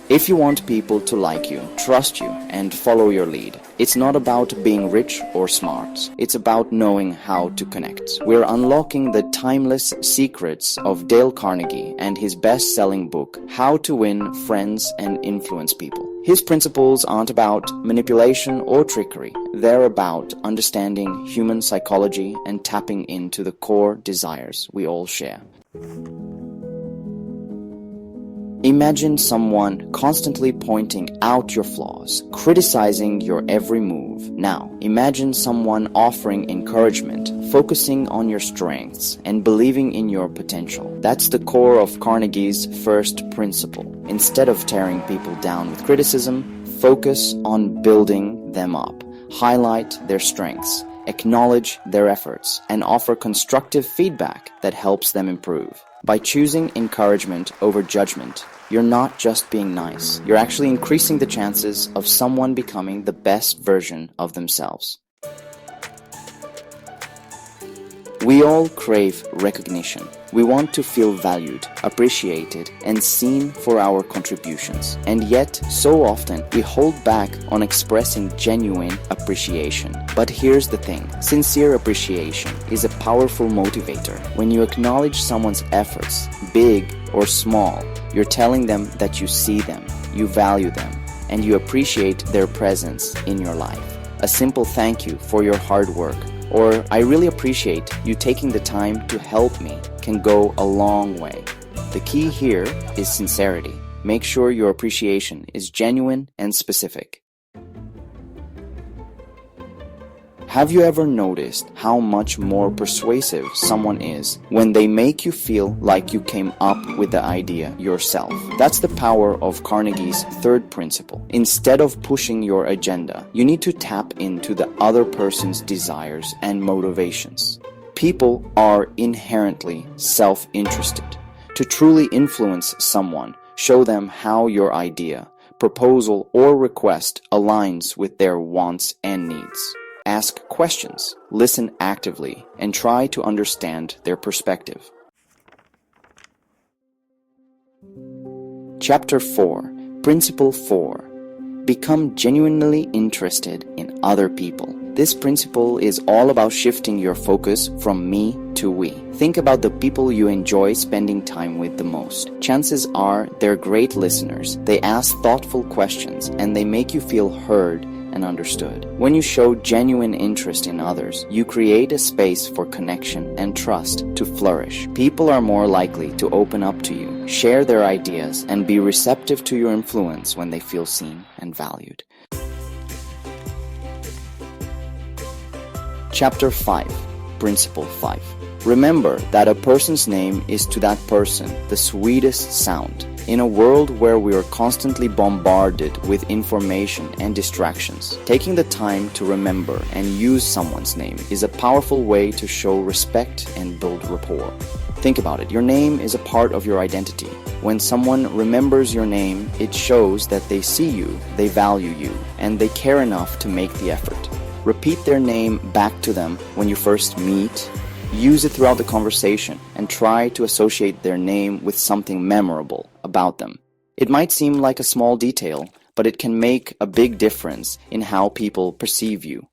If you want people to like you, trust you, and follow your lead, it's not about being rich or smart. It's about knowing how to connect. We're unlocking the timeless secrets of Dale Carnegie and his best-selling book, How to Win Friends and Influence People. His principles aren't about manipulation or trickery. They're about understanding human psychology and tapping into the core desires we all share. Imagine someone constantly pointing out your flaws, criticizing your every move. Now, imagine someone offering encouragement, focusing on your strengths, and believing in your potential. That's the core of Carnegie's first principle. Instead of tearing people down with criticism, focus on building them up. Highlight their strengths, acknowledge their efforts, and offer constructive feedback that helps them improve. By choosing encouragement over judgment, you're not just being nice, you're actually increasing the chances of someone becoming the best version of themselves. We all crave recognition. We want to feel valued, appreciated, and seen for our contributions. And yet, so often, we hold back on expressing genuine appreciation. But here's the thing, sincere appreciation is a powerful motivator. When you acknowledge someone's efforts, big or small, you're telling them that you see them, you value them, and you appreciate their presence in your life. A simple thank you for your hard work, or I really appreciate you taking the time to help me, can go a long way. The key here is sincerity. Make sure your appreciation is genuine and specific. Have you ever noticed how much more persuasive someone is when they make you feel like you came up with the idea yourself? That's the power of Carnegie's third principle. Instead of pushing your agenda, you need to tap into the other person's desires and motivations. People are inherently self-interested. To truly influence someone, show them how your idea, proposal, or request aligns with their wants and needs. Ask questions, listen actively, and try to understand their perspective. Chapter 4, Principle 4. Become genuinely interested in other people. This principle is all about shifting your focus from me to we. Think about the people you enjoy spending time with the most. Chances are they're great listeners. They ask thoughtful questions and they make you feel heard and understood. When you show genuine interest in others, you create a space for connection and trust to flourish. People are more likely to open up to you, share their ideas, and be receptive to your influence when they feel seen and valued. Chapter 5, Principle 5. Remember that a person's name is to that person the sweetest sound. In a world where we are constantly bombarded with information and distractions, taking the time to remember and use someone's name is a powerful way to show respect and build rapport. Think about it, your name is a part of your identity. When someone remembers your name, it shows that they see you, they value you, and they care enough to make the effort. Repeat their name back to them when you first meet. Use it throughout the conversation and try to associate their name with something memorable about them. It might seem like a small detail, but it can make a big difference in how people perceive you.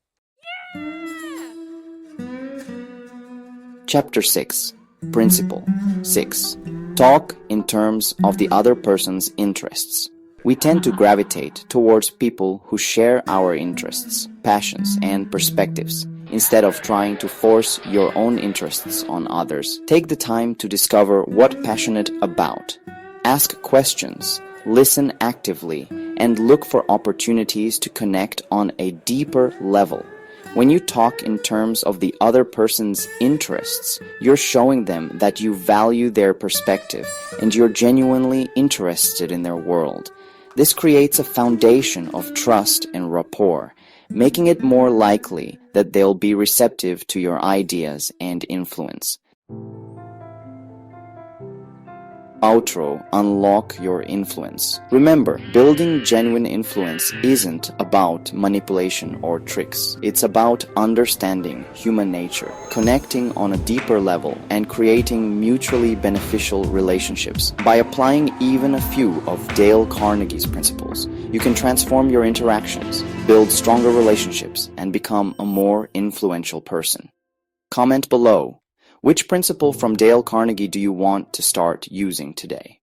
Chapter 6, Principle 6. Talk in terms of the other person's interests. We tend to gravitate towards people who share our interests, passions, and perspectives. Instead of trying to force your own interests on others, take the time to discover what passionate about. Ask questions, listen actively, and look for opportunities to connect on a deeper level. When you talk in terms of the other person's interests, you're showing them that you value their perspective and you're genuinely interested in their world. This creates a foundation of trust and rapport, making it more likely that they'll be receptive to your ideas and influence. Outro, unlock your influence. Remember, building genuine influence isn't about manipulation or tricks. It's about understanding human nature, connecting on a deeper level, and creating mutually beneficial relationships. By applying even a few of Dale Carnegie's principles, you can transform your interactions, build stronger relationships, and become a more influential person. Comment below. Which principle from Dale Carnegie do you want to start using today?